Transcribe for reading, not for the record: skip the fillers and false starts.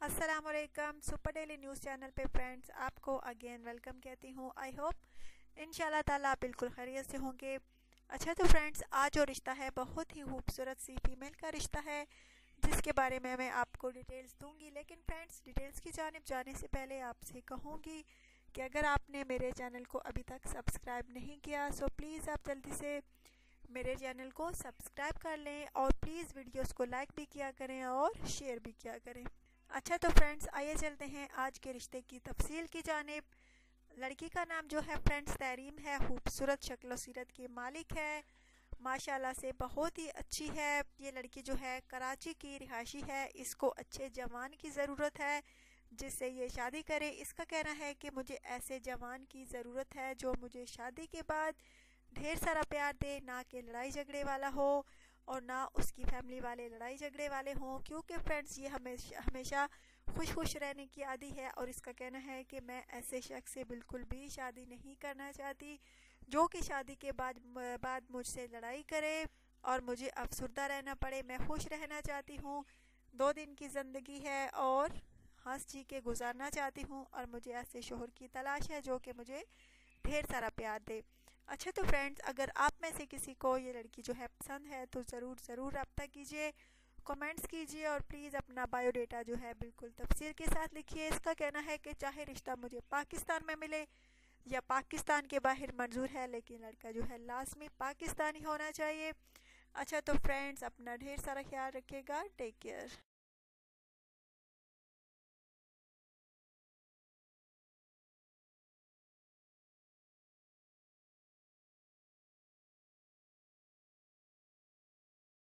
अस्सलाम वालेकुम। Super daily news channel पे फ्रेंड्स आपको अगेन वेलकम कहती हूँ। आई होप इंशाल्लाह ताला आप बिल्कुल खैरियत से होंगे। अच्छा तो फ्रेंड्स, आज जो रिश्ता है बहुत ही खूबसूरत सी फीमेल का रिश्ता है जिसके बारे में मैं आपको डिटेल्स दूंगी। लेकिन फ्रेंड्स, डिटेल्स की जानिब जाने से पहले आपसे कहूँगी कि अगर आपने मेरे चैनल को अभी तक सब्सक्राइब नहीं किया सो प्लीज़ आप जल्दी से मेरे चैनल को सब्सक्राइब कर लें और प्लीज़ वीडियोस को लाइक भी किया करें और शेयर भी किया करें। अच्छा तो फ्रेंड्स, आइए चलते हैं आज के रिश्ते की तफसील की जानिब। लड़की का नाम जो है फ्रेंड्स तहरीम है। खूबसूरत शक्ल सीरत की मालिक है, माशाल्लाह से बहुत ही अच्छी है। ये लड़की जो है कराची की रिहायशी है। इसको अच्छे जवान की ज़रूरत है जिससे ये शादी करे। इसका कहना है कि मुझे ऐसे जवान की ज़रूरत है जो मुझे शादी के बाद ढेर सारा प्यार दे, ना कि लड़ाई झगड़े वाला हो और ना उसकी फैमिली वाले लड़ाई झगड़े वाले हों, क्योंकि फ्रेंड्स ये हमेशा खुश खुश रहने की आदी है। और इसका कहना है कि मैं ऐसे शख्स से बिल्कुल भी शादी नहीं करना चाहती जो कि शादी के बाद मुझसे लड़ाई करे और मुझे अफसरदा रहना पड़े। मैं खुश रहना चाहती हूँ, 2 दिन की ज़िंदगी है और हंस जी के गुजारना चाहती हूँ और मुझे ऐसे शोहर की तलाश है जो कि मुझे ढेर सारा प्यार दे। अच्छा तो फ्रेंड्स, अगर आप में से किसी को ये लड़की जो है पसंद है तो ज़रूर रब्ता कीजिए, कमेंट्स कीजिए और प्लीज़ अपना बायोडेटा जो है बिल्कुल तफसील के साथ लिखिए। इसका कहना है कि चाहे रिश्ता मुझे पाकिस्तान में मिले या पाकिस्तान के बाहर मंजूर है, लेकिन लड़का जो है लाजमी पाकिस्तानी होना चाहिए। अच्छा तो फ्रेंड्स, अपना ढेर सारा ख्याल रखिएगा। Take care.